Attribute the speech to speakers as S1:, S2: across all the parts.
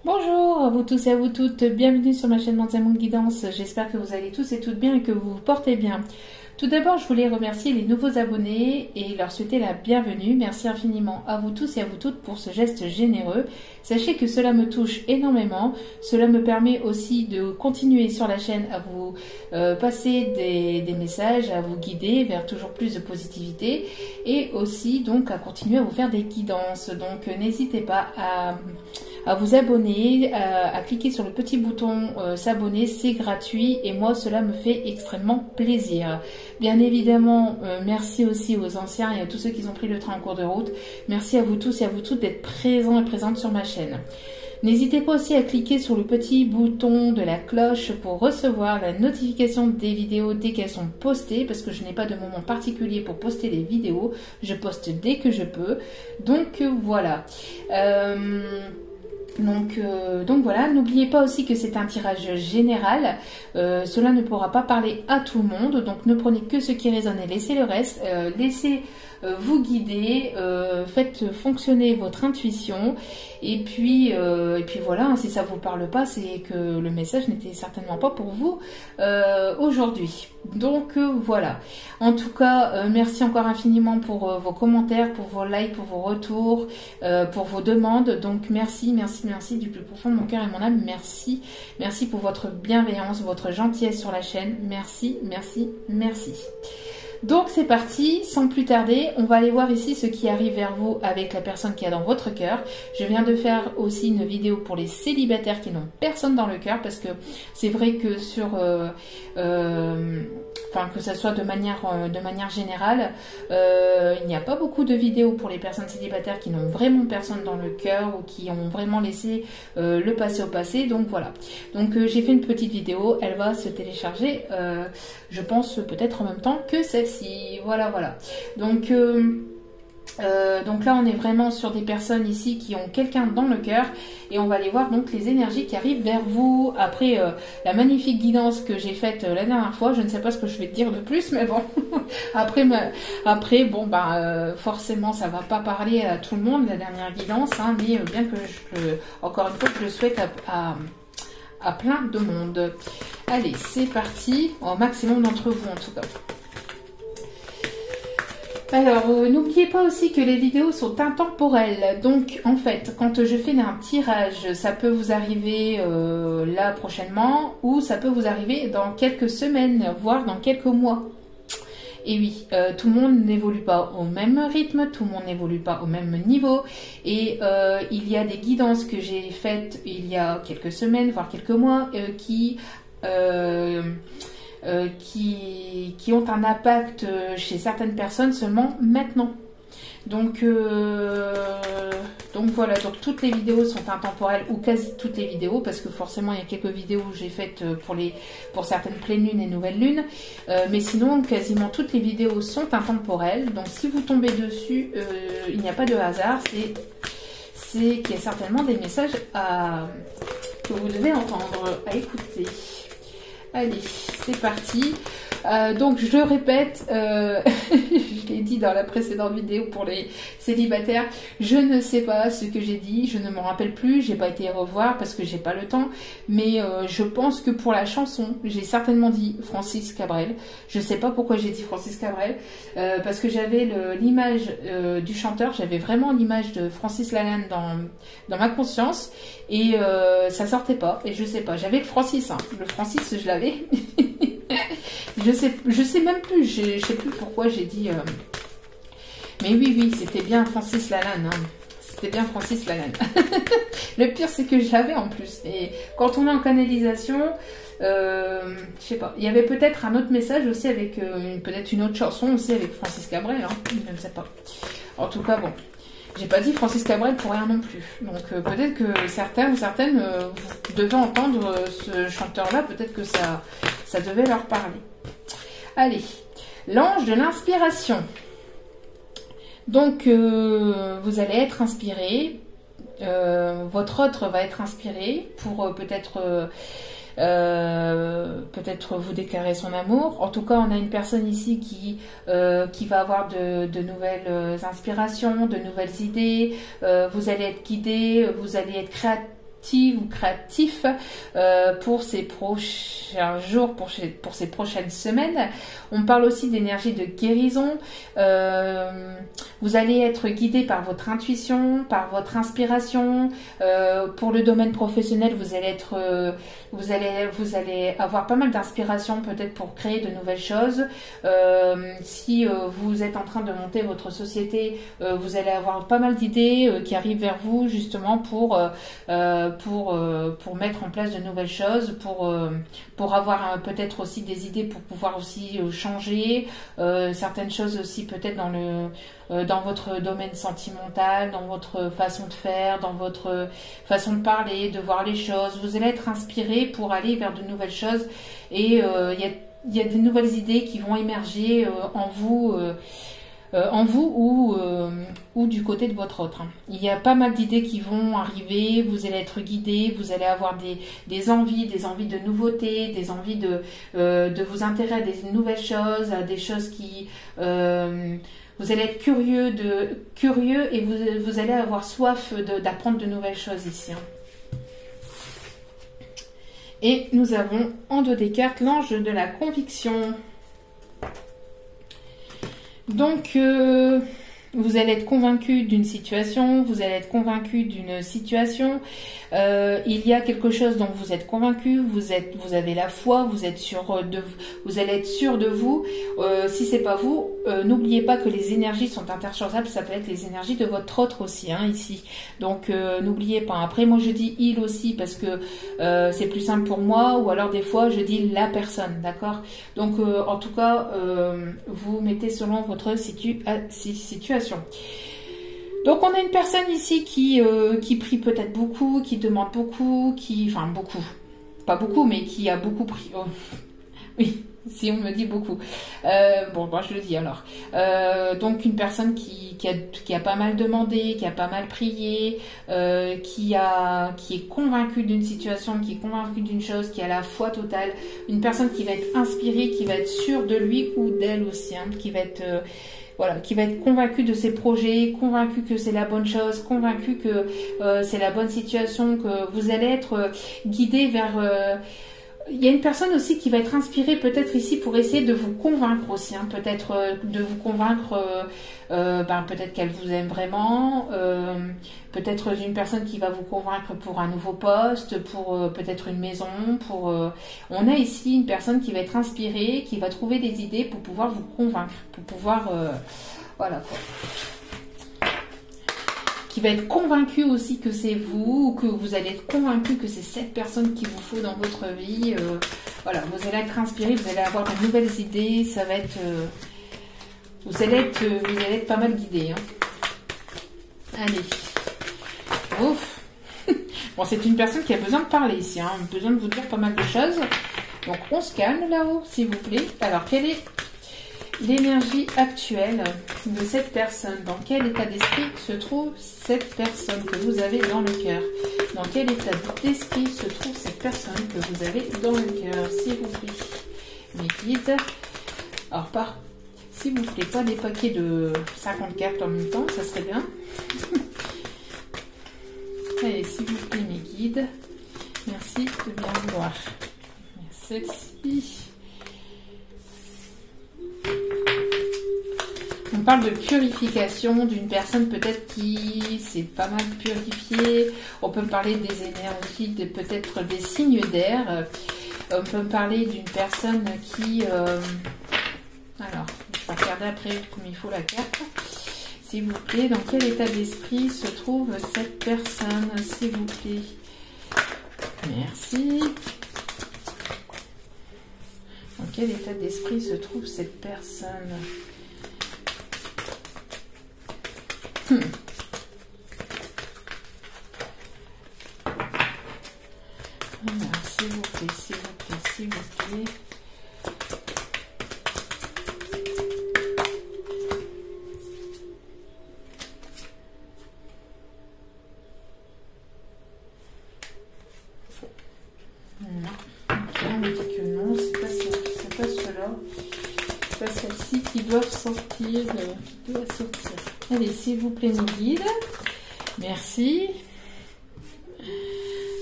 S1: Bonjour à vous tous et à vous toutes, bienvenue sur ma chaîne Manzamoun Guidance. J'espère que vous allez tous et toutes bien et que vous vous portez bien. Tout d'abord, je voulais remercier les nouveaux abonnés et leur souhaiter la bienvenue. Merci infiniment à vous tous et à vous toutes pour ce geste généreux. Sachez que cela me touche énormément. Cela me permet aussi de continuer sur la chaîne à vous passer des messages, à vous guider vers toujours plus de positivité et aussi donc à continuer à vous faire des guidances. Donc n'hésitez pas à vous abonner, à cliquer sur le petit bouton s'abonner, c'est gratuit et moi cela me fait extrêmement plaisir. Bien évidemment, merci aussi aux anciens et à tous ceux qui ont pris le train en cours de route. Merci à vous tous et à vous toutes d'être présents et présentes sur ma chaîne. N'hésitez pas aussi à cliquer sur le petit bouton de la cloche pour recevoir la notification des vidéos dès qu'elles sont postées, parce que je n'ai pas de moment particulier pour poster les vidéos, je poste dès que je peux. Donc voilà. Donc voilà, n'oubliez pas aussi que c'est un tirage général, cela ne pourra pas parler à tout le monde, donc ne prenez que ce qui résonne et laissez le reste, laissez vous guider, faites fonctionner votre intuition et puis voilà, hein, si ça vous parle pas, c'est que le message n'était certainement pas pour vous aujourd'hui. Donc voilà, en tout cas merci encore infiniment pour vos commentaires, pour vos likes, pour vos retours, pour vos demandes. Donc merci du plus profond de mon cœur et mon âme, merci pour votre bienveillance, votre gentillesse sur la chaîne, merci. Donc c'est parti, sans plus tarder, on va aller voir ici ce qui arrive vers vous avec la personne qui a dans votre cœur. Je viens de faire aussi une vidéo pour les célibataires qui n'ont personne dans le cœur, parce que c'est vrai que sur, que ça soit de manière générale, il n'y a pas beaucoup de vidéos pour les personnes célibataires qui n'ont vraiment personne dans le cœur ou qui ont vraiment laissé le passé au passé. Donc voilà, donc j'ai fait une petite vidéo, elle va se télécharger, je pense peut-être en même temps que celle-ci. Voilà. Donc là on est vraiment sur des personnes ici qui ont quelqu'un dans le cœur et on va aller voir donc les énergies qui arrivent vers vous après la magnifique guidance que j'ai faite la dernière fois. Je ne sais pas ce que je vais te dire de plus, mais bon forcément ça va pas parler à tout le monde la dernière guidance, hein, mais bien que encore une fois je le souhaite à plein de monde. Allez, c'est parti, au maximum d'entre vous en tout cas. Alors, n'oubliez pas aussi que les vidéos sont intemporelles. Donc, en fait, quand je fais un tirage, ça peut vous arriver là prochainement ou ça peut vous arriver dans quelques semaines, voire dans quelques mois. Et oui, tout le monde n'évolue pas au même rythme, tout le monde n'évolue pas au même niveau. Et il y a des guidances que j'ai faites il y a quelques semaines, voire quelques mois, qui ont un impact chez certaines personnes seulement maintenant. Donc voilà, donc toutes les vidéos sont intemporelles, ou quasi toutes les vidéos, parce que forcément il y a quelques vidéos que j'ai faites pour certaines pleines lunes et nouvelles lunes, mais sinon quasiment toutes les vidéos sont intemporelles. Donc si vous tombez dessus, il n'y a pas de hasard, c'est qu'il y a certainement des messages que vous devez entendre, à écouter. Allez, c'est parti. Donc je répète, je l'ai dit dans la précédente vidéo pour les célibataires, je ne sais pas ce que j'ai dit, je ne m'en rappelle plus, j'ai pas été revoir parce que j'ai pas le temps, mais je pense que pour la chanson, j'ai certainement dit Francis Cabrel. Je sais pas pourquoi j'ai dit Francis Cabrel, parce que j'avais l'image du chanteur, j'avais vraiment l'image de Francis Lalanne dans ma conscience, et ça sortait pas, et je sais pas, j'avais le Francis, hein. Le Francis je l'avais. Je sais même plus, je sais plus pourquoi j'ai dit. Mais oui, c'était bien Francis Lalanne. Hein. C'était bien Francis Lalanne. Le pire, c'est que je l'avais en plus. Et quand on est en canalisation, je sais pas. Il y avait peut-être un autre message aussi avec peut-être une autre chanson aussi avec Francis Cabrel. Hein. Je ne sais pas. En tout cas, bon. J'ai pas dit Francis Cabrel pour rien non plus. Donc peut-être que certains ou certaines vous devez entendre ce chanteur-là. Peut-être que ça devait leur parler. Allez, l'ange de l'inspiration. Donc, vous allez être inspiré. Votre autre va être inspiré pour peut-être vous déclarer son amour. En tout cas, on a une personne ici qui va avoir de nouvelles inspirations, de nouvelles idées. Vous allez être guidé, vous allez être créatif ou créatif pour ces prochains jours, pour ces prochaines semaines. On parle aussi d'énergie de guérison. Vous allez être guidé par votre intuition, par votre inspiration. Pour le domaine professionnel, vous allez avoir pas mal d'inspiration peut-être pour créer de nouvelles choses. Si vous êtes en train de monter votre société, vous allez avoir pas mal d'idées qui arrivent vers vous justement pour mettre en place de nouvelles choses, pour avoir peut-être aussi des idées pour pouvoir aussi changer certaines choses aussi peut-être dans votre domaine sentimental, dans votre façon de faire, dans votre façon de parler, de voir les choses. Vous allez être inspiré pour aller vers de nouvelles choses et il y a de nouvelles idées qui vont émerger en vous ou du côté de votre autre. Il y a pas mal d'idées qui vont arriver, vous allez être guidé, vous allez avoir des envies de nouveautés, des envies de vous intéresser à des nouvelles choses, à des choses qui... vous allez être curieux et vous allez avoir soif d'apprendre de nouvelles choses ici. Et nous avons en dos des cartes l'ange de la conviction. Donc, vous allez être convaincu d'une situation, vous allez être convaincu d'une situation. Il y a quelque chose dont vous êtes convaincu, vous avez la foi, vous allez être sûr de vous. Si c'est pas vous, n'oubliez pas que les énergies sont interchangeables. Ça peut être les énergies de votre autre aussi, ici. Donc n'oubliez pas. Après, moi je dis il aussi parce que c'est plus simple pour moi, ou alors des fois je dis la personne, d'accord. Donc en tout cas, vous mettez selon votre situation. Donc on a une personne ici qui prie peut-être beaucoup, qui demande beaucoup, enfin beaucoup, pas beaucoup, mais qui a beaucoup prié. Oh. Oui, si on me dit beaucoup. Bon, je le dis alors. Donc une personne qui a pas mal demandé, qui a pas mal prié, qui est convaincue d'une situation, qui est convaincue d'une chose, qui a la foi totale. Une personne qui va être inspirée, qui va être sûre de lui ou d'elle aussi, qui va être... qui va être convaincu de ses projets, convaincu que c'est la bonne chose, convaincu que c'est la bonne situation, que vous allez être guidé vers... Il y a une personne aussi qui va être inspirée peut-être ici pour essayer de vous convaincre aussi, peut-être de vous convaincre, peut-être qu'elle vous aime vraiment, peut-être une personne qui va vous convaincre pour un nouveau poste, pour peut-être une maison, on a ici une personne qui va être inspirée, qui va trouver des idées pour pouvoir vous convaincre, pour pouvoir, voilà quoi. Qui va être convaincu aussi que c'est vous, ou que vous allez être convaincu que c'est cette personne qu'il vous faut dans votre vie. Voilà, vous allez être inspiré, vous allez avoir de nouvelles idées, ça va être... vous allez être pas mal guidé. Allez. Ouf. Bon, c'est une personne qui a besoin de parler ici, besoin de vous dire pas mal de choses. Donc, on se calme là-haut, s'il vous plaît. Alors, quelle est l'énergie actuelle de cette personne? Dans quel état d'esprit se trouve cette personne que vous avez dans le cœur? Dans quel état d'esprit se trouve cette personne que vous avez dans le cœur, s'il vous plaît, mes guides? Alors, s'il vous plaît, pas des paquets de 50 cartes en même temps, ça serait bien. Allez, s'il vous plaît, mes guides, merci de bien vouloir. Celle-ci. On parle de purification d'une personne peut-être qui s'est pas mal purifiée. On peut parler des énergies, peut-être des signes d'air. On peut parler d'une personne qui... alors, je vais regarder après comme il faut la carte. S'il vous plaît, dans quel état d'esprit se trouve cette personne, s'il vous plaît? Merci. Dans quel état d'esprit se trouve cette personne? Alors, s'il vous plaît, s'il vous plaît, s'il vous plaît. Non. Ok, on me dit que non, c'est pas cela. C'est pas celle-ci qui doivent sortir, qui doit sortir. Allez, s'il vous plaît, mes guides. Merci.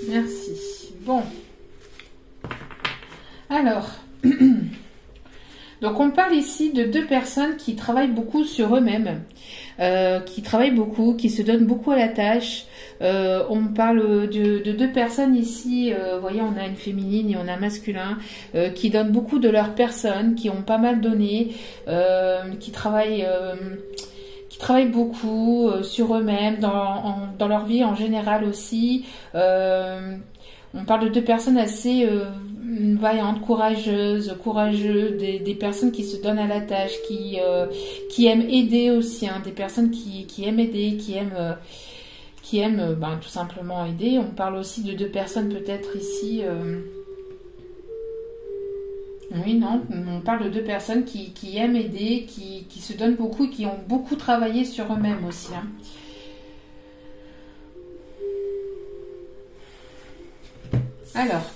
S1: Merci. Bon. Alors, donc on parle ici de deux personnes qui travaillent beaucoup sur eux-mêmes, qui travaillent beaucoup, qui se donnent beaucoup à la tâche. On parle de deux personnes ici, vous voyez, on a une féminine et on a un masculin, qui donnent beaucoup de leur personne, qui ont pas mal donné, qui travaillent beaucoup sur eux-mêmes, dans leur vie en général aussi. On parle de deux personnes assez vaillantes, courageux, des personnes qui se donnent à la tâche, qui aiment aider aussi, hein, des personnes qui aiment aider, qui aiment tout simplement aider. On parle aussi de deux personnes peut-être ici... Oui, non, on parle de deux personnes qui aiment aider, qui se donnent beaucoup, qui ont beaucoup travaillé sur eux-mêmes aussi, hein. Alors,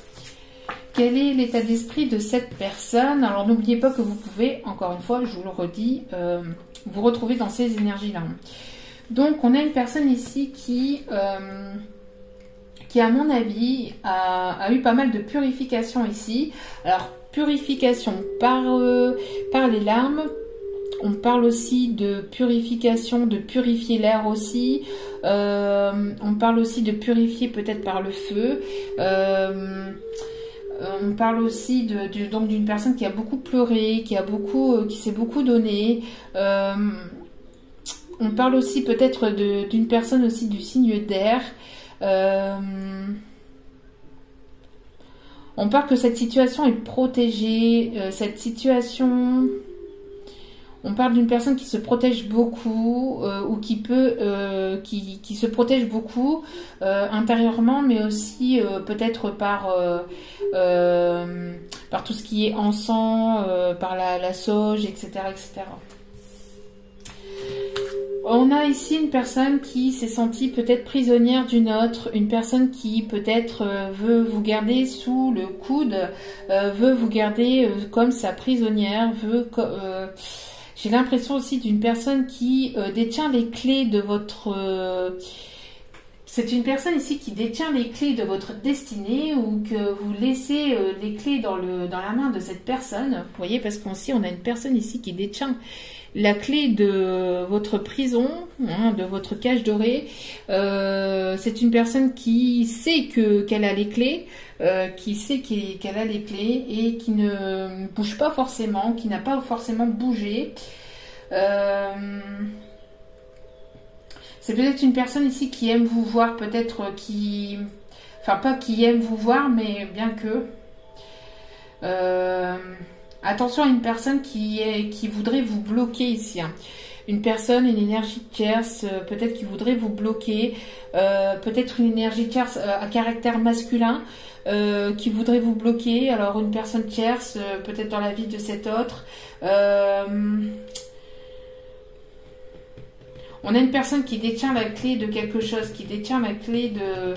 S1: quel est l'état d'esprit de cette personne? Alors, n'oubliez pas que vous pouvez, encore une fois, je vous le redis, vous retrouver dans ces énergies-là. Donc, on a une personne ici qui à mon avis, a eu pas mal de purification ici. Alors, purification par les larmes. On parle aussi de purification, de purifier l'air aussi. On parle aussi de purifier peut-être par le feu. On parle aussi donc d'une personne qui a beaucoup pleuré, qui s'est beaucoup donné. On parle aussi peut-être d'une personne aussi du signe d'air. On parle que cette situation est protégée. Cette situation... On parle d'une personne qui se protège beaucoup ou qui se protège beaucoup intérieurement, mais aussi peut-être par tout ce qui est encens, par la sauge, etc., etc. On a ici une personne qui s'est sentie peut-être prisonnière d'une autre, une personne qui peut-être veut vous garder sous le coude, veut vous garder comme sa prisonnière, j'ai l'impression aussi d'une personne qui détient les clés de votre... C'est une personne ici qui détient les clés de votre destinée ou que vous laissez les clés dans la main de cette personne. Vous voyez, parce qu'aussi on a une personne ici qui détient la clé de votre prison, hein, de votre cage dorée. C'est une personne qui sait qu'elle a les clés, qui sait qu'elle a les clés et qui ne bouge pas forcément, qui n'a pas forcément bougé. C'est peut-être une personne ici qui aime vous voir, peut-être enfin pas qui aime vous voir, mais bien que... Attention à une personne qui voudrait vous bloquer ici, hein. Une personne, une énergie tierce, peut-être qui voudrait vous bloquer, peut-être une énergie tierce à caractère masculin qui voudrait vous bloquer. Alors une personne tierce, peut-être dans la vie de cet autre. On a une personne qui détient la clé de quelque chose, qui détient la clé de...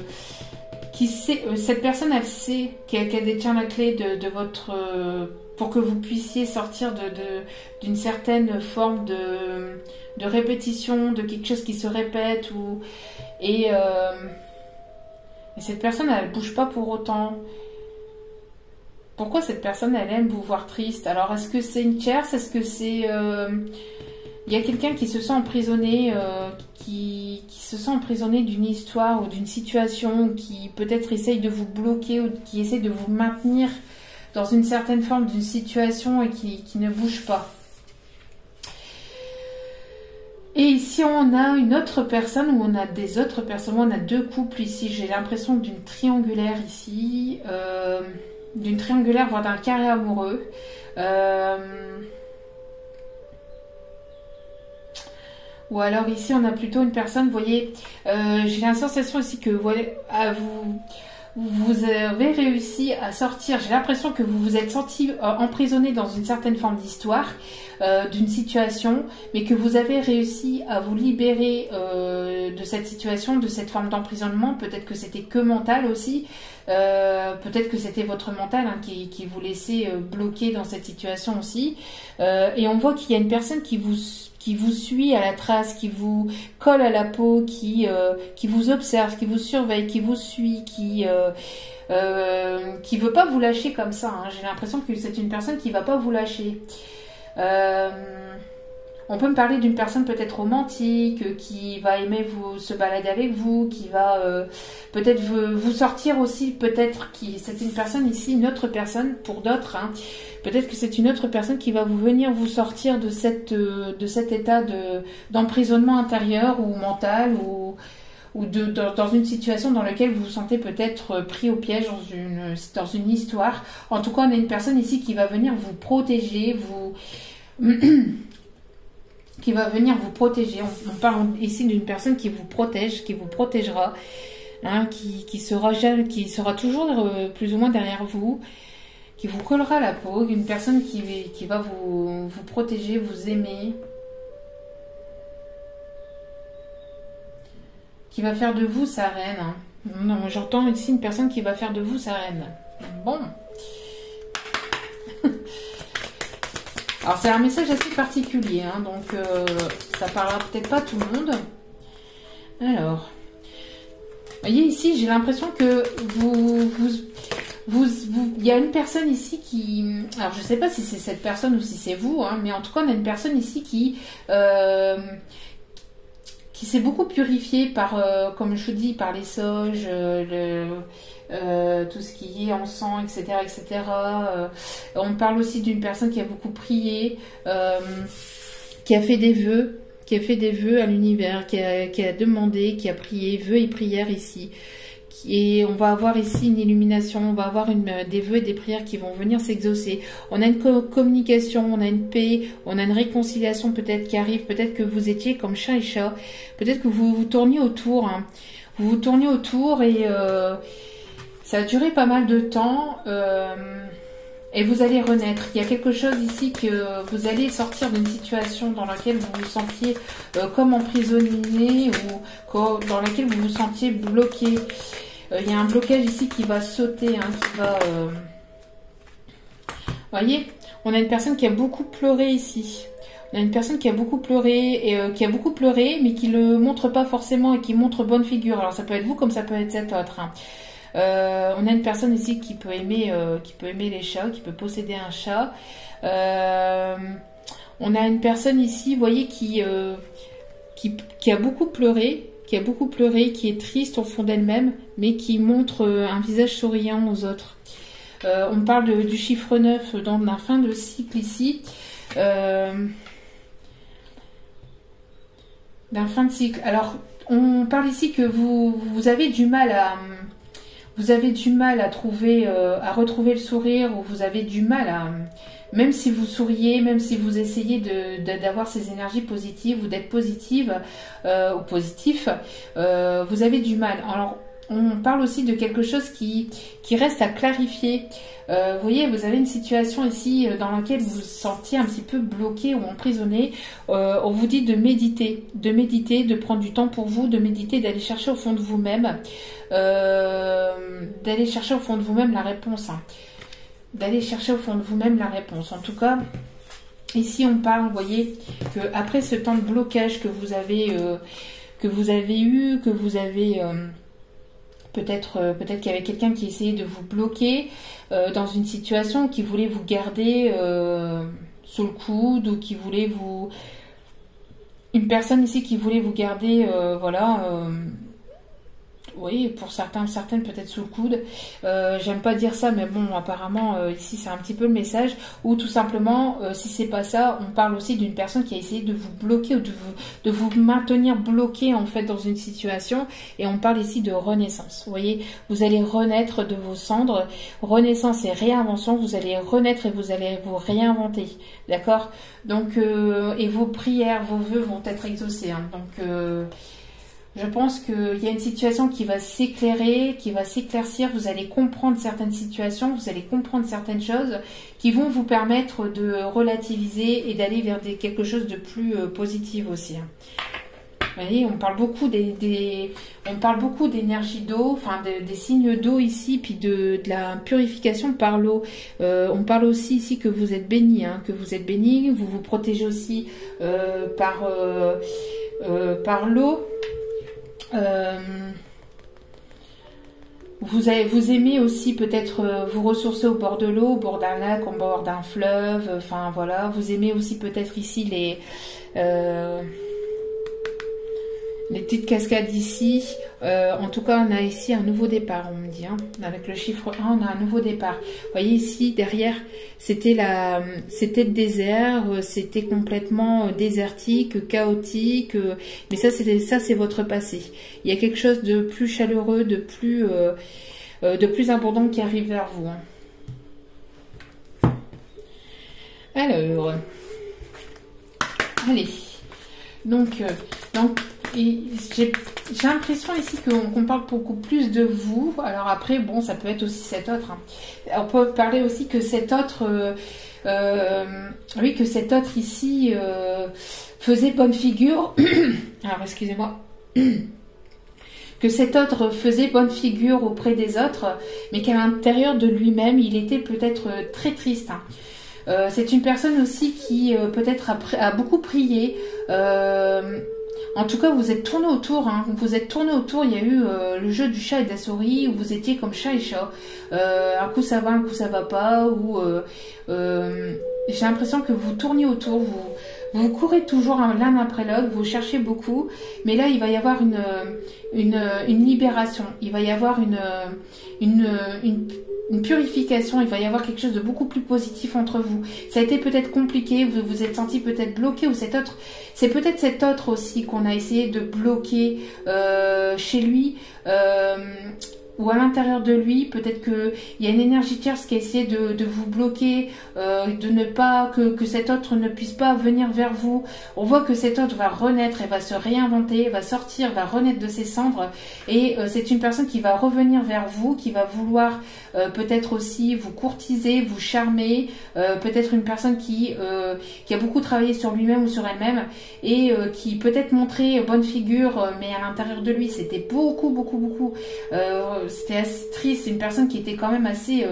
S1: cette personne, elle sait qu'elle détient la clé de votre... pour que vous puissiez sortir d'une certaine forme de répétition, de quelque chose qui se répète. Et cette personne, elle ne bouge pas pour autant. Pourquoi cette personne, elle aime vous voir triste? Alors, est-ce que c'est une tierce? Est-ce que c'est... il y a quelqu'un qui se sent emprisonné, qui se sent emprisonné d'une histoire ou d'une situation, qui peut-être essaye de vous bloquer ou qui essaie de vous maintenir dans une certaine forme d'une situation et qui ne bouge pas. Et ici, on a une autre personne, ou on a des autres personnes, on a deux couples ici. J'ai l'impression d'une triangulaire ici, d'une triangulaire, voire d'un carré amoureux. Ou alors ici, on a plutôt une personne, vous voyez, j'ai la sensation aussi que vous avez réussi à sortir, j'ai l'impression que vous vous êtes senti emprisonné dans une certaine forme d'histoire, d'une situation, mais que vous avez réussi à vous libérer de cette situation, de cette forme d'emprisonnement. Peut-être que c'était que mental aussi, peut-être que c'était votre mental, hein, qui vous laissait bloqué dans cette situation aussi. Et on voit qu'il y a une personne qui qui vous suit à la trace, qui vous colle à la peau, qui vous observe, qui vous surveille, qui vous suit, qui veut pas vous lâcher comme ça. Hein. J'ai l'impression que c'est une personne qui va pas vous lâcher. On peut me parler d'une personne peut-être romantique, qui va aimer se balader avec vous, qui va peut-être vous sortir aussi, peut-être c'est une personne ici, une autre personne pour d'autres. Hein. Peut-être que c'est une autre personne qui va venir vous sortir de cet état d'emprisonnement intérieur ou mental ou dans une situation dans laquelle vous vous sentez peut-être pris au piège dans une histoire. En tout cas, on a une personne ici qui va venir vous protéger, qui va venir vous protéger. On parle ici d'une personne qui vous protège, qui vous protégera, hein, qui sera toujours plus ou moins derrière vous, qui vous collera la peau, une personne qui va vous protéger, vous aimer, qui va faire de vous sa reine. Hein. Non, j'entends ici une personne qui va faire de vous sa reine. Bon. Alors c'est un message assez particulier, hein, donc ça parlera peut-être pas à tout le monde. Alors, vous voyez ici, j'ai l'impression que il y a une personne ici qui, alors je sais pas si c'est cette personne ou si c'est vous, hein, mais en tout cas on a une personne ici qui s'est beaucoup purifiée par, comme je vous dis, par les sauges, tout ce qui est encens, etc., etc. On parle aussi d'une personne qui a beaucoup prié, qui a fait des vœux, à l'univers, qui a demandé, qui a prié, vœux et prières ici. Et on va avoir ici une illumination, on va avoir des vœux et des prières qui vont venir s'exaucer. On a une communication, on a une paix, on a une réconciliation peut-être qui arrive, peut-être que vous étiez comme chat et chat, peut-être que vous vous tourniez autour, hein. Vous vous tourniez autour et ça a duré pas mal de temps et vous allez renaître. Il y a quelque chose ici que vous allez sortir d'une situation dans laquelle vous vous sentiez comme emprisonné ou dans laquelle vous vous sentiez bloqué. Il y a un blocage ici qui va sauter, hein, qui va... voyez, on a une personne qui a beaucoup pleuré ici. On a une personne qui a beaucoup pleuré, mais qui le montre pas forcément et qui montre bonne figure. Alors ça peut être vous comme ça peut être cet autre. Hein. On a une personne ici qui peut aimer les chats, qui peut posséder un chat. On a une personne ici, vous voyez, qui a beaucoup pleuré, qui est triste au fond d'elle-même, mais qui montre un visage souriant aux autres. On parle du chiffre 9 dans la fin de cycle ici. D'un fin de cycle. Alors, on parle ici que vous avez du mal à trouver, à retrouver le sourire, ou vous avez du mal à, même si vous souriez, même si vous essayez d'avoir ces énergies positives ou d'être positive ou positif, vous avez du mal. Alors, on parle aussi de quelque chose qui reste à clarifier. Vous voyez, vous avez une situation ici dans laquelle vous vous sentiez un petit peu bloqué ou emprisonné. On vous dit de méditer, de prendre du temps pour vous, de méditer, d'aller chercher au fond de vous-même, la réponse. Hein. D'aller chercher au fond de vous-même la réponse. En tout cas, ici on parle, vous voyez, que après ce temps de blocage que vous avez eu, peut-être qu'il y avait quelqu'un qui essayait de vous bloquer dans une situation, qui voulait vous garder sous le coude, ou qui voulait une personne ici qui voulait vous garder, oui, pour certaines peut-être sous le coude. J'aime pas dire ça, mais bon, apparemment ici c'est un petit peu le message. Ou tout simplement, si c'est pas ça, on parle aussi d'une personne qui a essayé de vous bloquer ou de vous maintenir bloqué en fait dans une situation. Et on parle ici de renaissance. Vous voyez, vous allez renaître de vos cendres. Renaissance et réinvention. Vous allez renaître et vous allez vous réinventer. D'accord? Donc, et vos prières, vos vœux vont être exaucés. Hein. Donc je pense qu'il y a une situation qui va s'éclairer, qui va s'éclaircir. Vous allez comprendre certaines situations, vous allez comprendre certaines choses qui vont vous permettre de relativiser et d'aller vers quelque chose de plus positif aussi. Vous voyez, on parle beaucoup on parle beaucoup d'énergie d'eau, enfin des signes d'eau ici, puis de la purification par l'eau. On parle aussi ici que vous êtes béni, hein, que vous êtes béni, vous vous protégez aussi par l'eau. Vous aimez aussi peut-être vous ressourcer au bord de l'eau, au bord d'un lac, au bord d'un fleuve, enfin voilà. Vous aimez aussi peut-être ici les petites cascades ici. En tout cas, on a ici un nouveau départ, on me dit. Hein. Avec le chiffre 1, on a un nouveau départ. Vous voyez ici, derrière, c'était le désert, c'était complètement désertique, chaotique. Mais ça, c'est votre passé. Il y a quelque chose de plus chaleureux, de plus abondant qui arrive vers vous. Hein. Alors, allez. Donc j'ai l'impression ici qu'on parle beaucoup plus de vous. Alors après, bon, ça peut être aussi cet autre. Hein. On peut parler aussi que cet autre, oui, que cet autre ici faisait bonne figure. Alors, excusez-moi. Que cet autre faisait bonne figure auprès des autres, mais qu'à l'intérieur de lui-même, il était peut-être très triste. Hein. C'est une personne aussi qui peut-être a beaucoup prié. En tout cas, vous êtes tourné autour. Hein. Vous êtes tourné autour. Il y a eu le jeu du chat et de la souris où vous étiez comme chat et chat. Un coup ça va, un coup ça va pas. Ou j'ai l'impression que vous tournez autour. Vous courez toujours l'un après l'autre. Vous cherchez beaucoup. Mais là, il va y avoir une libération. Il va y avoir une purification, il va y avoir quelque chose de beaucoup plus positif entre vous. Ça a été peut-être compliqué, vous vous êtes senti peut-être bloqué, ou c'est peut-être cet autre aussi qu'on a essayé de bloquer chez lui, ou à l'intérieur de lui. Peut-être qu'il y a une énergie tierce qui a essayé de vous bloquer, de ne pas, que cet autre ne puisse pas venir vers vous. On voit que cet autre va renaître et va se réinventer, va sortir, va renaître de ses cendres, et c'est une personne qui va revenir vers vous, qui va vouloir peut-être aussi vous courtiser, vous charmer, peut-être une personne qui a beaucoup travaillé sur lui-même ou sur elle-même, et qui peut-être montrait bonne figure, mais à l'intérieur de lui c'était beaucoup c'était assez triste. C'est une personne qui était quand même assez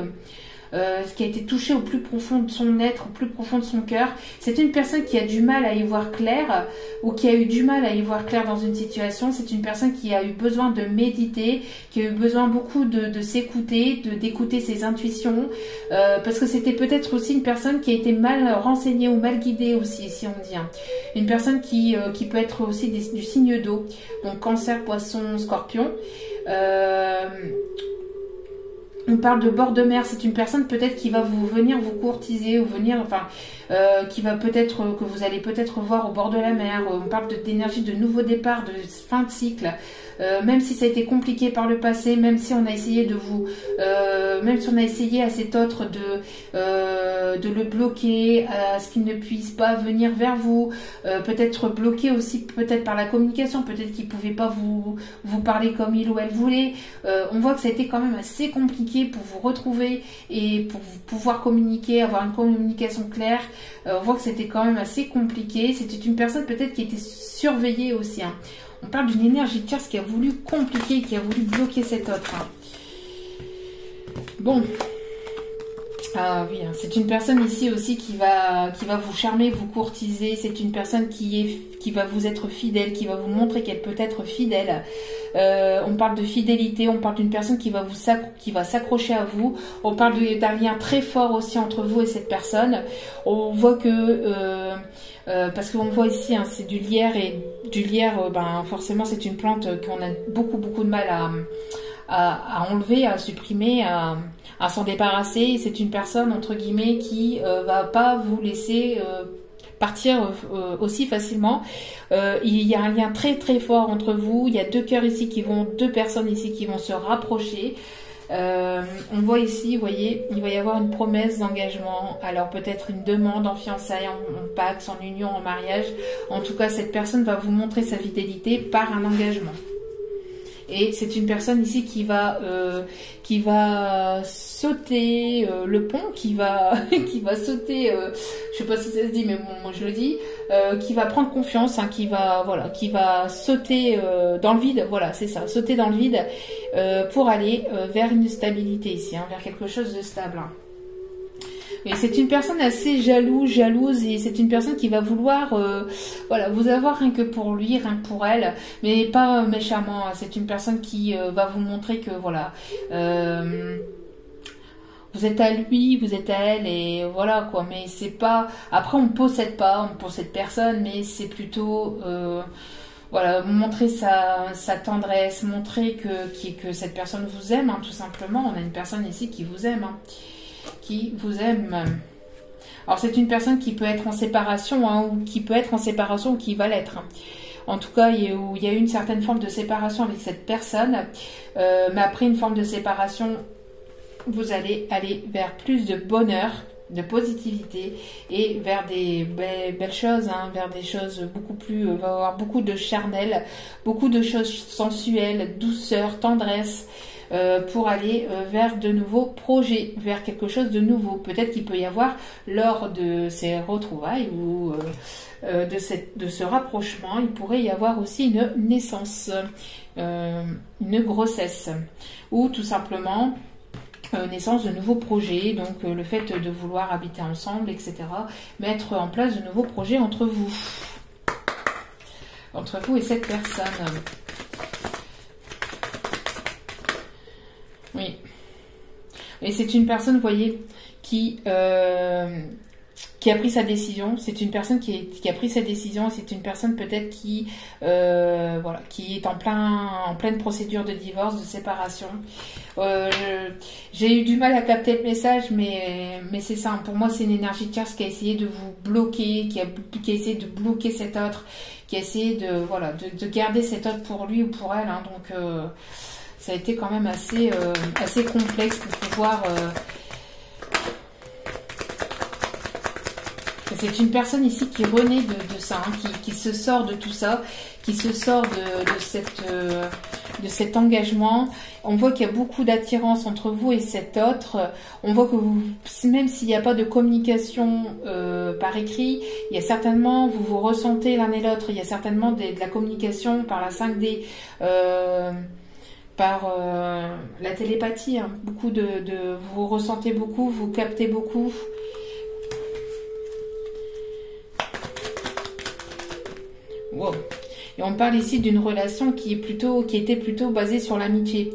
S1: qui a été touchée au plus profond de son être, au plus profond de son cœur. C'est une personne qui a du mal à y voir clair, ou qui a eu du mal à y voir clair dans une situation. C'est une personne qui a eu besoin de méditer, qui a eu besoin beaucoup de s'écouter, d'écouter ses intuitions, parce que c'était peut-être aussi une personne qui a été mal renseignée ou mal guidée aussi, si on dit. Hein. Une personne qui peut être aussi du signe d'eau, donc Cancer, Poisson, Scorpion. On parle de bord de mer, c'est une personne peut-être qui va venir vous courtiser, ou venir, enfin, qui va peut-être, que vous allez peut-être voir au bord de la mer. On parle d'énergie de nouveau départ, de fin de cycle. Même si ça a été compliqué par le passé, même si on a essayé même si on a essayé à cet autre de le bloquer, à ce qu'il ne puisse pas venir vers vous, peut-être bloqué aussi peut-être par la communication, peut-être qu'il ne pouvait pas vous parler comme il ou elle voulait. On voit que ça a été quand même assez compliqué pour vous retrouver et pour pouvoir communiquer, avoir une communication claire. On voit que c'était quand même assez compliqué. C'était une personne peut-être qui était surveillée aussi. Hein. On parle d'une énergie tierce qui a voulu compliquer, qui a voulu bloquer cet autre. Hein. Bon. Ah oui, hein. C'est une personne ici aussi qui va vous charmer, vous courtiser. C'est une personne qui va vous être fidèle, qui va vous montrer qu'elle peut être fidèle. On parle de fidélité, on parle d'une personne qui va s'accrocher à vous. On parle d'un lien très fort aussi entre vous et cette personne. On voit que... parce qu'on voit ici, hein, c'est du lierre, et du lierre, ben, forcément c'est une plante qu'on a beaucoup de mal à enlever, à supprimer, à s'en débarrasser. C'est une personne entre guillemets qui va pas vous laisser partir aussi facilement. Il y a un lien très fort entre vous. Il y a deux personnes ici qui vont se rapprocher. On voit ici, vous voyez, il va y avoir une promesse d'engagement. Alors peut-être une demande en fiançailles, en pax, en union, en mariage. En tout cas, cette personne va vous montrer sa fidélité par un engagement. Et c'est une personne ici qui va sauter le pont, qui va sauter, je sais pas si ça se dit, mais bon, moi je le dis, qui va prendre confiance, hein, qui va sauter dans le vide, voilà, c'est ça, sauter dans le vide pour aller vers une stabilité ici, hein, vers quelque chose de stable. Hein. Et c'est une personne assez jalouse, et c'est une personne qui va vouloir voilà, vous avoir rien que pour lui, rien que pour elle, mais pas méchamment. C'est une personne qui va vous montrer que voilà, vous êtes à lui, vous êtes à elle, et voilà quoi. Mais c'est pas. Après, on possède personne, mais c'est plutôt voilà, montrer sa tendresse, montrer que cette personne vous aime, hein, tout simplement. On a une personne ici qui vous aime. Hein. Qui vous aime. Alors c'est une personne qui peut être en séparation, hein, ou qui peut être en séparation ou qui va l'être. Hein. En tout cas, il y a eu une certaine forme de séparation avec cette personne, mais après une forme de séparation, vous allez aller vers plus de bonheur, de positivité et vers des belles choses, hein, vers des choses beaucoup plus, va y avoir beaucoup de charnel, beaucoup de choses sensuelles, douceur, tendresse. Pour aller vers de nouveaux projets, vers quelque chose de nouveau. Peut-être qu'il peut y avoir, lors de ces retrouvailles ou de ce rapprochement, il pourrait y avoir aussi une naissance, une grossesse, ou tout simplement naissance de nouveaux projets, donc le fait de vouloir habiter ensemble, etc. Mettre en place de nouveaux projets entre vous et cette personne. Oui. Et c'est une personne, vous voyez, qui a pris sa décision. C'est une personne qui a pris sa décision. C'est une personne peut-être qui est en pleine procédure de divorce, de séparation. J'ai eu du mal à capter le message, mais c'est ça. Pour moi, c'est une énergie tierce qui a essayé de vous bloquer, qui a essayé de bloquer cet autre, qui a essayé de garder cet autre pour lui ou pour elle. Hein. Donc ça a été quand même assez complexe pour pouvoir... C'est une personne ici qui renaît de ça, hein, qui se sort de tout ça, qui se sort de cet engagement. On voit qu'il y a beaucoup d'attirance entre vous et cet autre. On voit que vous, même s'il n'y a pas de communication par écrit, il y a certainement, vous vous ressentez l'un et l'autre, il y a certainement de la communication par la 5D, par la télépathie, hein. Beaucoup vous ressentez beaucoup, vous captez beaucoup. Wow. Et on parle ici d'une relation qui était plutôt basée sur l'amitié.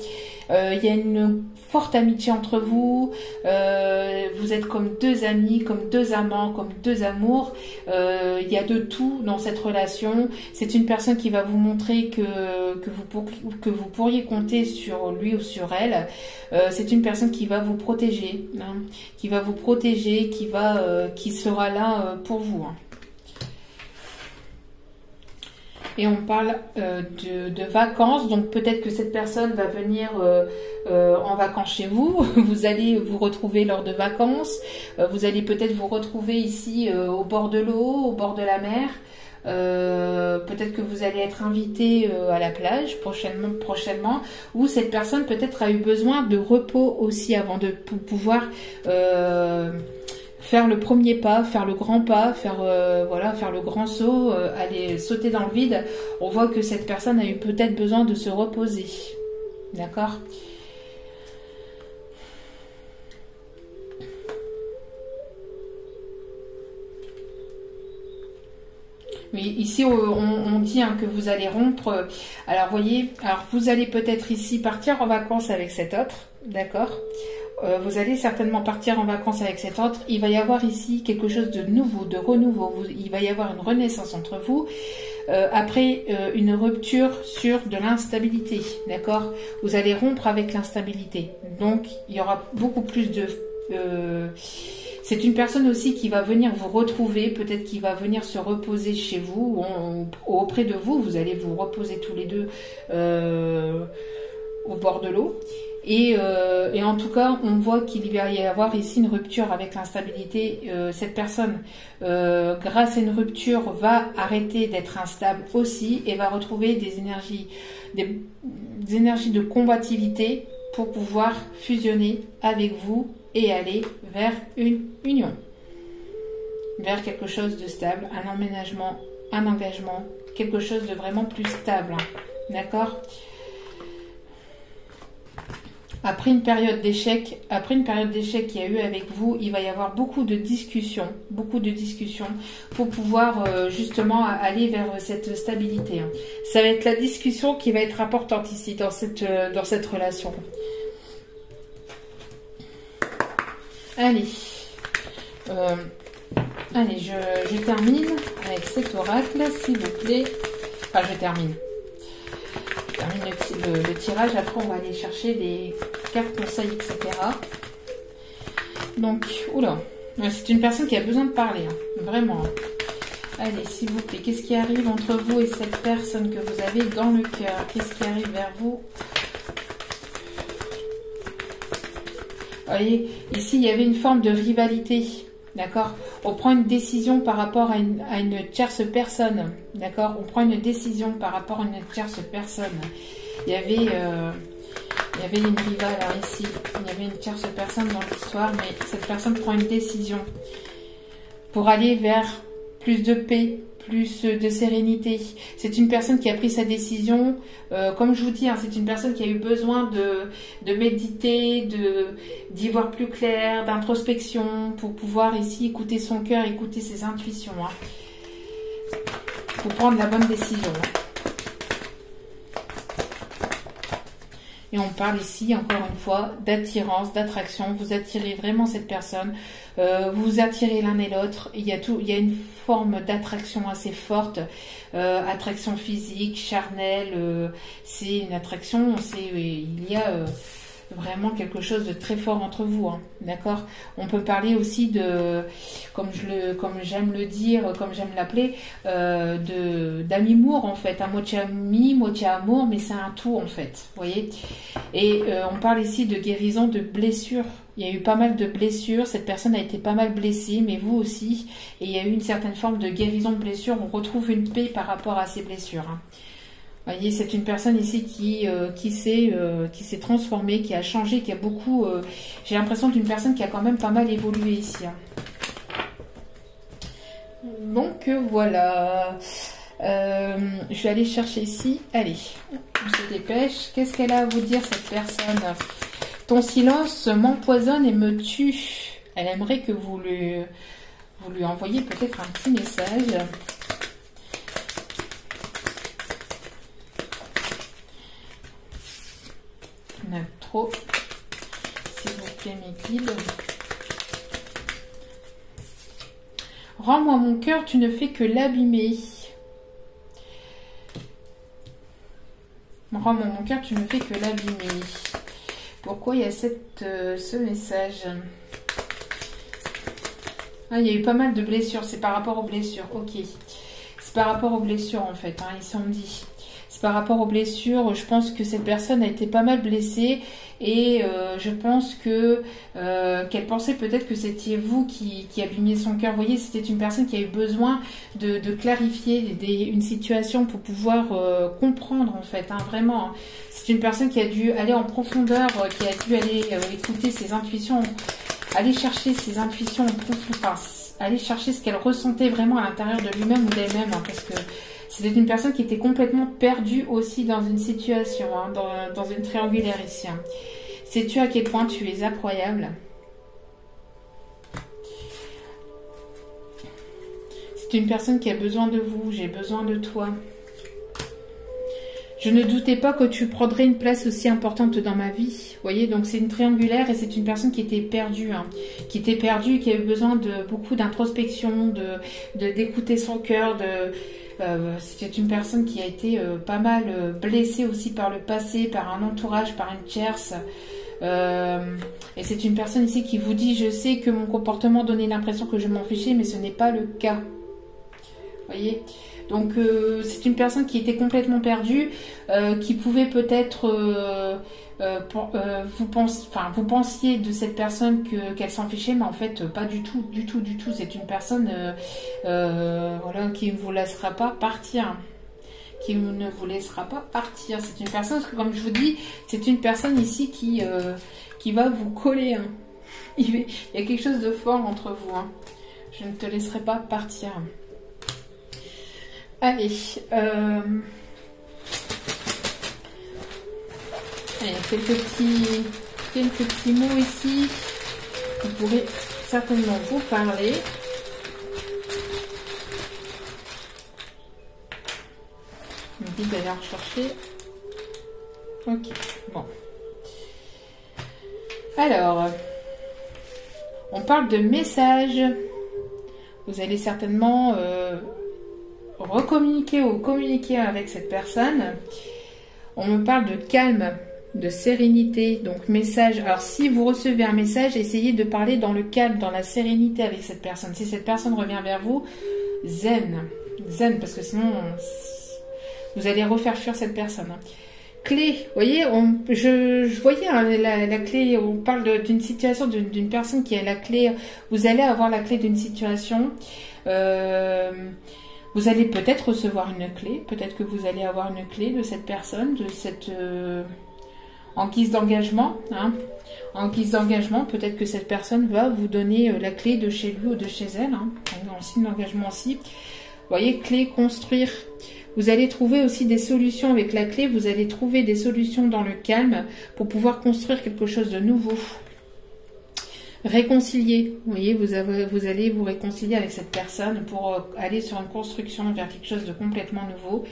S1: Il y a une forte amitié entre vous. Vous êtes comme deux amis, comme deux amants, comme deux amours. Il y a de tout dans cette relation. C'est une personne qui va vous montrer que vous pourriez compter sur lui ou sur elle. C'est une personne qui va vous protéger, hein, qui va vous protéger, qui sera là pour vous. Hein. Et on parle de vacances, donc peut-être que cette personne va venir en vacances chez vous, vous allez vous retrouver lors de vacances, vous allez peut-être vous retrouver ici au bord de l'eau, au bord de la mer, peut-être que vous allez être invité à la plage prochainement, ou cette personne peut-être a eu besoin de repos aussi avant de pouvoir... faire le premier pas, faire le grand pas, faire le grand saut, aller sauter dans le vide. On voit que cette personne a eu peut-être besoin de se reposer. D'accord ? Oui, ici on dit hein, que vous allez rompre. Alors voyez, vous allez peut-être ici partir en vacances avec cet autre, d'accord ? Vous allez certainement partir en vacances avec cet autre. Il va y avoir ici quelque chose de nouveau, de renouveau. Il va y avoir une renaissance entre vous. Après une rupture sur de l'instabilité, d'accord ? Vous allez rompre avec l'instabilité. Donc, il y aura beaucoup plus de... c'est une personne aussi qui va venir vous retrouver, peut-être qui va venir se reposer chez vous, ou auprès de vous. Vous allez vous reposer tous les deux au bord de l'eau. Et en tout cas, on voit qu'il va y avoir ici une rupture avec l'instabilité. Cette personne, grâce à une rupture, va arrêter d'être instable aussi et va retrouver des énergies de combativité pour pouvoir fusionner avec vous et aller vers une union, vers quelque chose de stable, un emménagement, un engagement, quelque chose de vraiment plus stable, d'accord? Après une période d'échec qu'il y a eu avec vous, il va y avoir beaucoup de discussions pour pouvoir justement aller vers cette stabilité. Ça va être la discussion qui va être importante ici dans cette relation. Allez, je termine avec cet oracle, s'il vous plaît. Enfin, je termine le tirage. Après, on va aller chercher des cartes conseils, etc. Donc, oula, c'est une personne qui a besoin de parler, hein, vraiment. Allez, s'il vous plaît, qu'est-ce qui arrive entre vous et cette personne que vous avez dans le cœur? Qu'est-ce qui arrive vers vous? Vous voyez, ici, il y avait une forme de rivalité. D'accord? On prend une décision par rapport à une tierce personne. D'accord? On prend une décision par rapport à une tierce personne. Il y avait une rivale là, ici. Il y avait une tierce personne dans l'histoire, mais cette personne prend une décision pour aller vers plus de paix, plus de sérénité. C'est une personne qui a pris sa décision. Comme je vous dis, hein, c'est une personne qui a eu besoin de méditer, d'y voir plus clair, d'introspection, pour pouvoir ici écouter son cœur, écouter ses intuitions. Hein, pour prendre la bonne décision. Hein. Et on parle ici, encore une fois, d'attirance, d'attraction. Vous attirez vraiment cette personne. Vous attirez l'un et l'autre. Il y a une forme d'attraction assez forte. Attraction physique, charnelle. C'est une attraction. Il y a vraiment quelque chose de très fort entre vous. Hein, d'accord? On peut parler aussi de, comme j'aime le dire, comme j'aime l'appeler, d'ami-mour en fait. Un moitié ami, moitié amour, mais c'est un tout en fait. Vous voyez? Et on parle ici de guérison de blessures. Il y a eu pas mal de blessures. Cette personne a été pas mal blessée, mais vous aussi. Et il y a eu une certaine forme de guérison de blessures. On retrouve une paix par rapport à ces blessures. Hein. Vous voyez, c'est une personne ici qui s'est transformée, qui a changé, qui a beaucoup... j'ai l'impression d'une personne qui a quand même pas mal évolué ici. Hein. Donc voilà. Je vais aller chercher ici. Allez, on se dépêche. Qu'est-ce qu'elle a à vous dire, cette personne? Ton silence m'empoisonne et me tue. Elle aimerait que vous lui envoyiez peut-être un petit message. Trop, s'il vous plaît, mes guides. Rends-moi mon cœur, tu ne fais que l'abîmer. Rends-moi mon cœur, tu ne fais que l'abîmer. Pourquoi il y a ce message? Ah, il y a eu pas mal de blessures. C'est par rapport aux blessures. Ok. C'est par rapport aux blessures, en fait. Hein, ici, on me dit. C'est par rapport aux blessures. Je pense que cette personne a été pas mal blessée. Et je pense qu'elle pensait peut-être que c'était vous qui abîmiez son cœur. Vous voyez, c'était une personne qui a eu besoin de clarifier une situation pour pouvoir comprendre, en fait. Hein, vraiment. Hein. C'est une personne qui a dû aller en profondeur, qui a dû aller écouter ses intuitions, aller chercher ses intuitions en profondeur, enfin, aller chercher ce qu'elle ressentait vraiment à l'intérieur de lui-même ou d'elle-même, hein, parce que c'était une personne qui était complètement perdue aussi dans une situation, hein, dans une triangulaire ici. Hein. Sais-tu à quel point tu es incroyable? C'est une personne qui a besoin de vous, j'ai besoin de toi. Je ne doutais pas que tu prendrais une place aussi importante dans ma vie. Vous voyez, donc c'est une triangulaire et c'est une personne qui était perdue. Hein, qui était perdue, qui avait besoin de beaucoup d'introspection, d'écouter son cœur. C'était une personne qui a été pas mal blessée aussi par le passé, par un entourage, par une tierce. Et c'est une personne ici qui vous dit, je sais que mon comportement donnait l'impression que je m'en fichais, mais ce n'est pas le cas. Vous voyez? Donc c'est une personne qui était complètement perdue, qui pouvait peut-être, vous pensiez de cette personne qu'elle s'en fichait, mais en fait pas du tout, du tout, du tout. C'est une personne voilà, qui ne vous laissera pas partir, qui ne vous laissera pas partir. C'est une personne, comme je vous dis, c'est une personne ici qui va vous coller. Hein. Il y a quelque chose de fort entre vous. Hein. Je ne te laisserai pas partir. Allez. Allez, quelques petits mots ici qui pourraient certainement vous parler. Je me dis d'aller rechercher. Ok, bon. Alors, on parle de messages. Vous allez certainement recommuniquer ou communiquer avec cette personne. On me parle de calme, de sérénité, donc message. Alors si vous recevez un message, essayez de parler dans le calme, dans la sérénité avec cette personne. Si cette personne revient vers vous, zen, parce que sinon vous allez refaire fuir cette personne. Clé, vous voyez, je voyais hein, la clé, on parle d'une situation, d'une personne qui a la clé, vous allez avoir la clé d'une situation, vous allez peut-être recevoir une clé, peut-être que vous allez avoir une clé de cette personne, de cette... en guise d'engagement, hein. En guise d'engagement, peut-être que cette personne va vous donner la clé de chez lui ou de chez elle, hein, en signe d'engagement aussi. Vous voyez, clé, construire. Vous allez trouver aussi des solutions avec la clé, vous allez trouver des solutions dans le calme pour pouvoir construire quelque chose de nouveau. Réconcilier, vous voyez, vous allez vous réconcilier avec cette personne pour aller sur une construction vers quelque chose de complètement nouveau.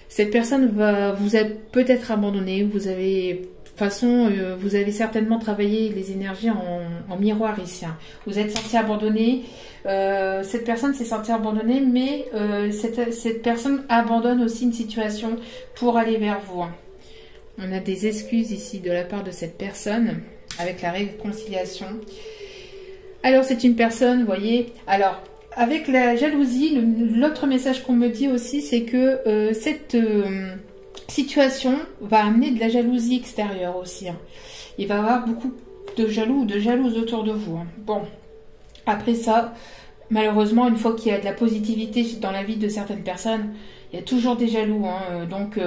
S1: Cette personne vous a peut-être abandonné, vous avez certainement travaillé les énergies en miroir ici. Hein. Vous êtes senti abandonné, cette personne s'est sentie abandonnée, mais cette personne abandonne aussi une situation pour aller vers vous. Hein. On a des excuses ici de la part de cette personne avec la réconciliation. Alors c'est une personne, vous voyez, alors... Avec la jalousie, l'autre message qu'on me dit aussi, c'est que cette situation va amener de la jalousie extérieure aussi. Hein. Il va y avoir beaucoup de jaloux ou de jalouses autour de vous. Hein. Bon, après ça, malheureusement, une fois qu'il y a de la positivité dans la vie de certaines personnes, il y a toujours des jaloux. Hein. Donc,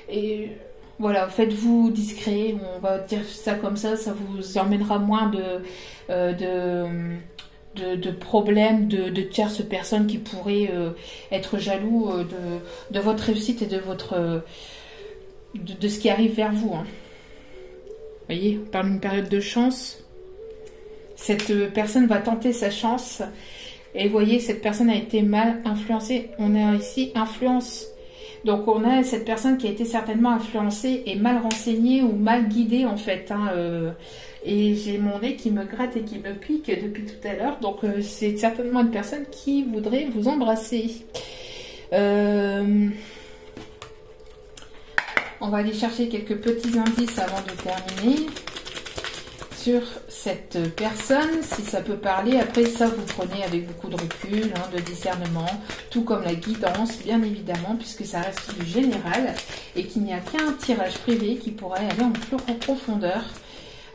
S1: et voilà, faites-vous discret, on va dire ça comme ça vous emmènera moins de problèmes de tierces personnes qui pourraient être jaloux de votre réussite et de ce qui arrive vers vous. Hein. Vous voyez, on parle d'une période de chance. Cette personne va tenter sa chance. Et vous voyez, cette personne a été mal influencée. On a ici influence. Donc on a cette personne qui a été certainement influencée et mal renseignée ou mal guidée en fait. Hein, et j'ai mon nez qui me gratte et qui me pique depuis tout à l'heure. Donc c'est certainement une personne qui voudrait vous embrasser. On va aller chercher quelques petits indices avant de terminer sur cette personne, si ça peut parler. Après ça, vous prenez avec beaucoup de recul, hein, de discernement, tout comme la guidance, bien évidemment, puisque ça reste du général et qu'il n'y a qu'un tirage privé qui pourrait aller en plus en profondeur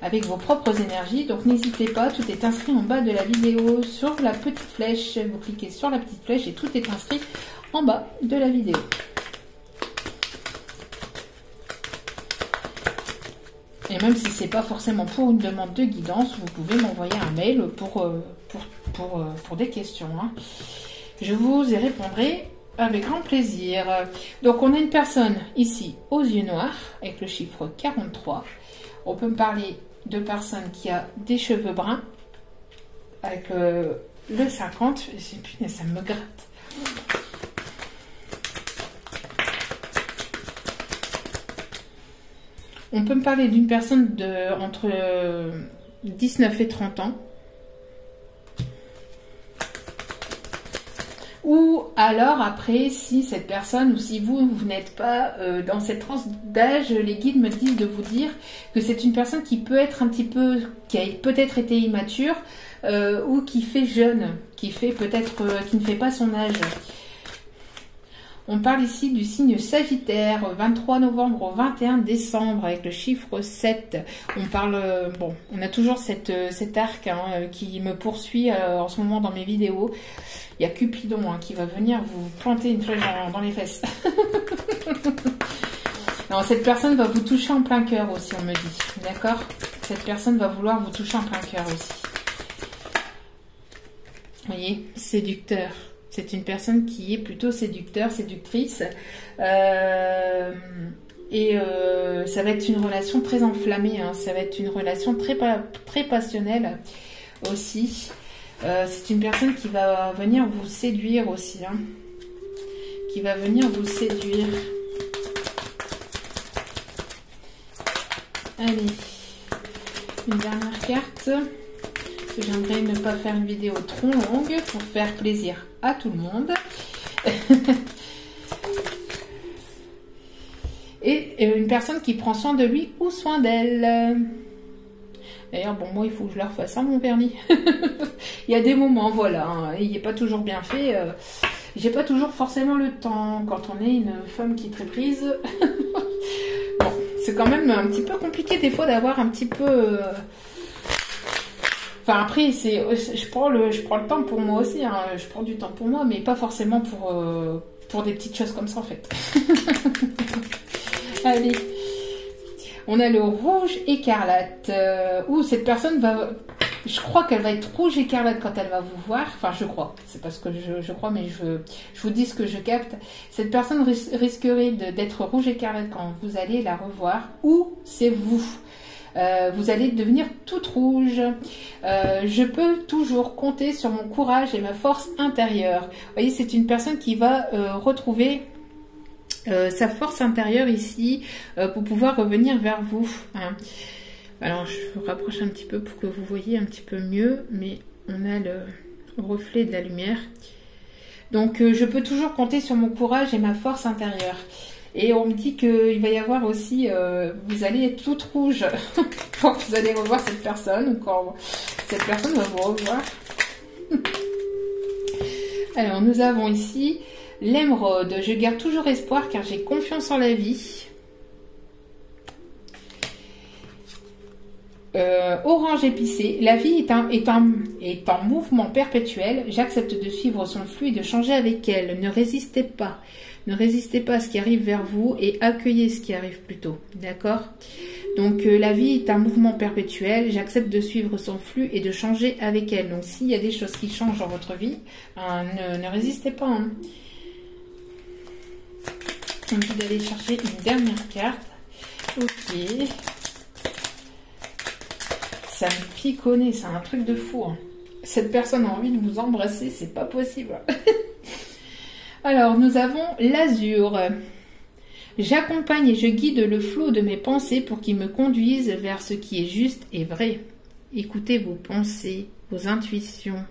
S1: avec vos propres énergies. Donc n'hésitez pas, tout est inscrit en bas de la vidéo sur la petite flèche. Vous cliquez sur la petite flèche et tout est inscrit en bas de la vidéo. Et même si ce n'est pas forcément pour une demande de guidance, vous pouvez m'envoyer un mail pour des questions. Hein. Je vous y répondrai avec grand plaisir. Donc on a une personne ici aux yeux noirs avec le chiffre 43. On peut me parler de personne qui a des cheveux bruns avec le 50. Putain, ça me gratte. On peut me parler d'une personne entre 19 et 30 ans. Ou alors après, si cette personne ou si vous n'êtes pas dans cette tranche d'âge, les guides me disent de vous dire que c'est une personne qui peut être un petit peu, qui a peut-être été immature ou qui fait jeune, qui fait peut-être, qui ne fait pas son âge. On parle ici du signe Sagittaire, 23 novembre au 21 décembre, avec le chiffre 7. On parle, bon, on a toujours cet arc hein, qui me poursuit en ce moment dans mes vidéos. Il y a Cupidon hein, qui va venir vous planter une flèche dans les fesses. Alors, cette personne va vous toucher en plein cœur aussi, on me dit. D'accord? Cette personne va vouloir vous toucher en plein cœur aussi. Vous voyez, séducteur. C'est une personne qui est plutôt séducteur, séductrice. Ça va être une relation très enflammée. Hein. Ça va être une relation très passionnelle aussi. C'est une personne qui va venir vous séduire aussi. Hein. Qui va venir vous séduire. Allez. Une dernière carte. J'aimerais ne pas faire une vidéo trop longue pour faire plaisir à tout le monde. Et une personne qui prend soin de lui ou soin d'elle. D'ailleurs, bon, moi, il faut que je leur fasse mon vernis. Il y a des moments, voilà, hein, il n'est pas toujours bien fait. J'ai pas toujours forcément le temps quand on est une femme qui est très prise. Bon, c'est quand même un petit peu compliqué des fois d'avoir un petit peu... Enfin après, je prends le temps pour moi aussi, hein. Je prends du temps pour moi, mais pas forcément pour des petites choses comme ça en fait. Allez, on a le rouge écarlate, où cette personne va, je crois qu'elle va être rouge écarlate quand elle va vous voir, enfin je crois, c'est parce que je crois, mais je vous dis ce que je capte. Cette personne risquerait d'être rouge écarlate quand vous allez la revoir, ou c'est vous. Vous allez devenir toute rouge. Je peux toujours compter sur mon courage et ma force intérieure. Vous voyez, c'est une personne qui va retrouver sa force intérieure ici pour pouvoir revenir vers vous. Hein. Alors, je vous rapproche un petit peu pour que vous voyez un petit peu mieux, mais on a le reflet de la lumière. Donc, je peux toujours compter sur mon courage et ma force intérieure. Et on me dit qu'il va y avoir aussi, vous allez être toute rouge quand vous allez revoir cette personne, ou quand cette personne va vous revoir. Alors, nous avons ici l'émeraude. Je garde toujours espoir car j'ai confiance en la vie. Orange épicé. La vie est en mouvement perpétuel. J'accepte de suivre son flux et de changer avec elle. Ne résistez pas. Ne résistez pas à ce qui arrive vers vous et accueillez ce qui arrive plutôt. D'accord? Donc, la vie est un mouvement perpétuel. J'accepte de suivre son flux et de changer avec elle. Donc, s'il y a des choses qui changent dans votre vie, ne résistez pas. Hein. On me dit d'aller chercher une dernière carte. Ok. Ça me pique au nez, c'est un truc de fou. Hein. Cette personne a envie de vous embrasser, c'est pas possible. Alors, nous avons l'azur. J'accompagne et je guide le flot de mes pensées pour qu'il me conduise vers ce qui est juste et vrai. Écoutez vos pensées, vos intuitions.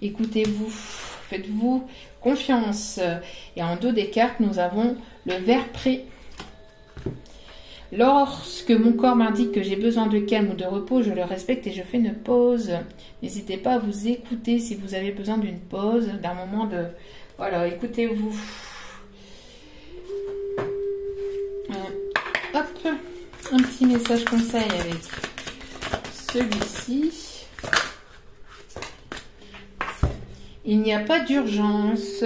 S1: Écoutez-vous, faites-vous confiance. Et en dos des cartes, nous avons le vert prêt. Lorsque mon corps m'indique que j'ai besoin de calme ou de repos, je le respecte et je fais une pause. N'hésitez pas à vous écouter si vous avez besoin d'une pause, d'un moment de... Voilà, écoutez-vous. Hop, un petit message conseil avec celui-ci. Il n'y a pas d'urgence.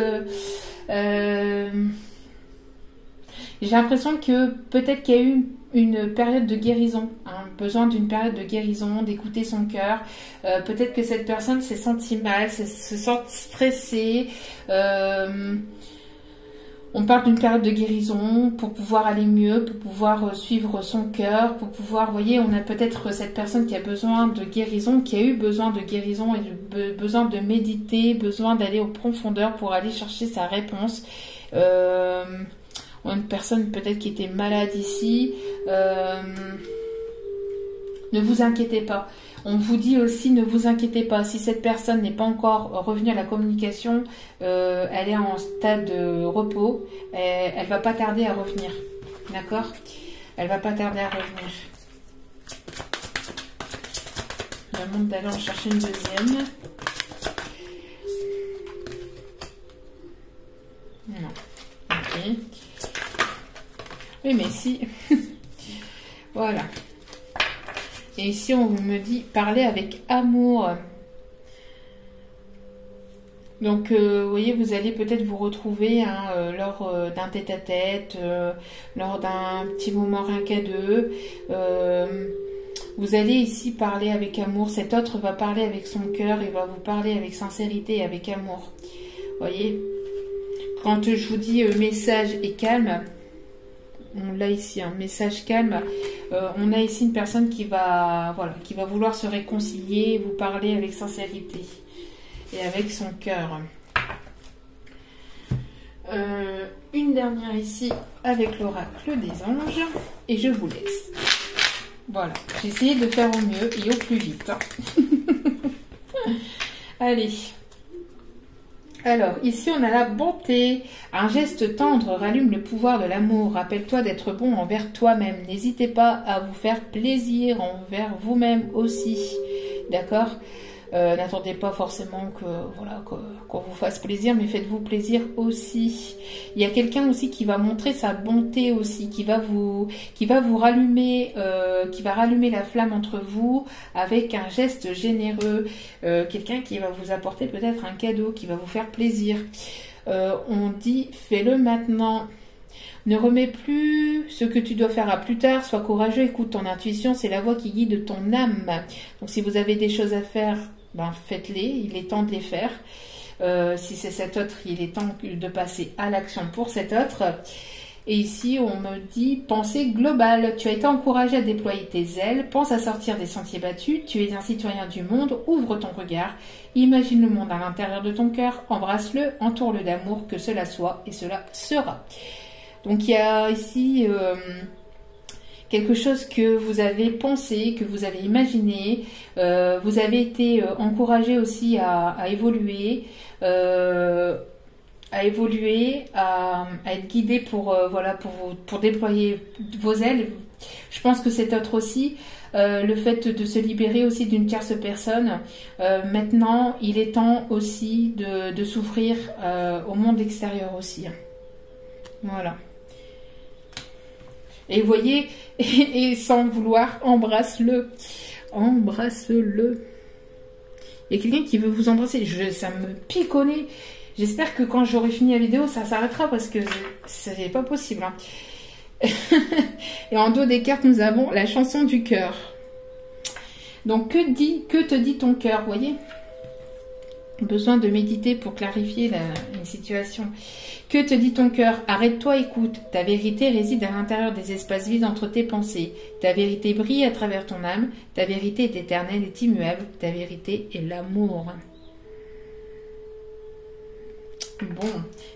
S1: J'ai l'impression que peut-être qu'il y a eu une période de guérison, hein, besoin d'une période de guérison, d'écouter son cœur. Peut-être que cette personne s'est sentie mal, se sent stressée. On parle d'une période de guérison pour pouvoir aller mieux, pour pouvoir suivre son cœur, pour pouvoir, vous voyez, on a peut-être cette personne qui a besoin de guérison, qui a eu besoin de guérison et besoin de méditer, besoin d'aller aux profondeurs pour aller chercher sa réponse. Une personne peut-être qui était malade ici. Ne vous inquiétez pas. On vous dit aussi, ne vous inquiétez pas. Si cette personne n'est pas encore revenue à la communication, elle est en stade de repos. Elle va pas tarder à revenir. D'accord? Elle va pas tarder à revenir. Je me demande d'aller en chercher une deuxième. Non. Oui, mais si. Voilà. Et ici, on me dit parler avec amour. Donc, vous voyez, vous allez peut-être vous retrouver hein, lors d'un tête-à-tête, lors d'un petit moment rien qu'à deux. Vous allez ici parler avec amour. Cet autre va parler avec son cœur. Il va vous parler avec sincérité et avec amour. Vous voyez, quand je vous dis message et calme, on l'a ici, un message calme. On a ici une personne qui va, voilà, qui va vouloir se réconcilier, vous parler avec sincérité et avec son cœur. Une dernière ici avec l'oracle des anges et je vous laisse. Voilà, j'ai essayé de faire au mieux et au plus vite. Allez. Alors, ici, on a la bonté. Un geste tendre rallume le pouvoir de l'amour. Rappelle-toi d'être bon envers toi-même. N'hésitez pas à vous faire plaisir envers vous-même aussi. D'accord ? N'attendez pas forcément que voilà qu'on vous fasse plaisir, mais faites-vous plaisir aussi. Il y a quelqu'un aussi qui va montrer sa bonté aussi, qui va vous rallumer, qui va rallumer la flamme entre vous avec un geste généreux. Quelqu'un qui va vous apporter peut-être un cadeau, qui va vous faire plaisir. On dit fais-le maintenant. Ne remets plus ce que tu dois faire à plus tard. Sois courageux, écoute ton intuition, c'est la voix qui guide ton âme. Donc si vous avez des choses à faire, ben faites-les, il est temps de les faire. Si c'est cet autre, il est temps de passer à l'action pour cet autre. Et ici, on me dit pensée globale. Tu as été encouragé à déployer tes ailes. Pense à sortir des sentiers battus. Tu es un citoyen du monde. Ouvre ton regard. Imagine le monde à l'intérieur de ton cœur. Embrasse-le. Entoure-le d'amour. Que cela soit et cela sera. Donc il y a ici quelque chose que vous avez pensé, que vous avez imaginé. Vous avez été encouragé aussi à évoluer, à être guidé pour voilà pour déployer vos ailes. Je pense que c'est autre aussi. Le fait de se libérer aussi d'une tierce personne. Maintenant, il est temps aussi de s'ouvrir au monde extérieur aussi. Voilà. Et vous voyez, et sans vouloir, embrasse-le. Embrasse-le. Il y a quelqu'un qui veut vous embrasser. Ça me pique au nez. J'espère que quand j'aurai fini la vidéo, ça s'arrêtera parce que c'est pas possible. Hein. Et en dos des cartes, nous avons la chanson du cœur. Donc, que te dit ton cœur, vous voyez ? Besoin de méditer pour clarifier une situation. Que te dit ton cœur? Arrête-toi, écoute. Ta vérité réside à l'intérieur des espaces vides entre tes pensées. Ta vérité brille à travers ton âme. Ta vérité est éternelle et immuable. Ta vérité est l'amour. Bon,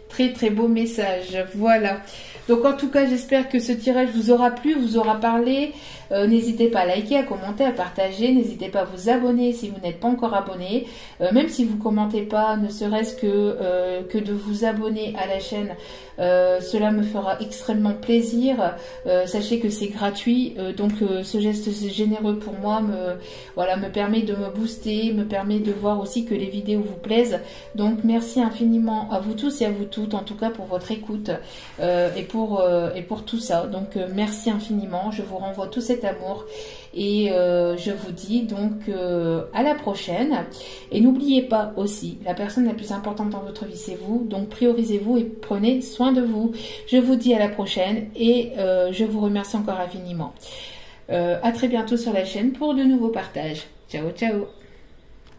S1: très très beau message. Voilà. Donc en tout cas, j'espère que ce tirage vous aura plu, vous aura parlé. N'hésitez pas à liker, à commenter, à partager. N'hésitez pas à vous abonner si vous n'êtes pas encore abonné. Même si vous ne commentez pas, ne serait-ce que de vous abonner à la chaîne, cela me fera extrêmement plaisir. Sachez que c'est gratuit. Donc ce geste généreux pour moi me permet de me booster, me permet de voir aussi que les vidéos vous plaisent. Donc merci infiniment à vous tous et à vous toutes, en tout cas pour votre écoute et pour tout ça. Donc merci infiniment. Je vous renvoie tout cet amour et je vous dis donc à la prochaine. Et n'oubliez pas aussi, la personne la plus importante dans votre vie c'est vous, donc priorisez-vous et prenez soin de vous. Je vous dis à la prochaine et je vous remercie encore infiniment. À très bientôt sur la chaîne pour de nouveaux partages. Ciao ciao.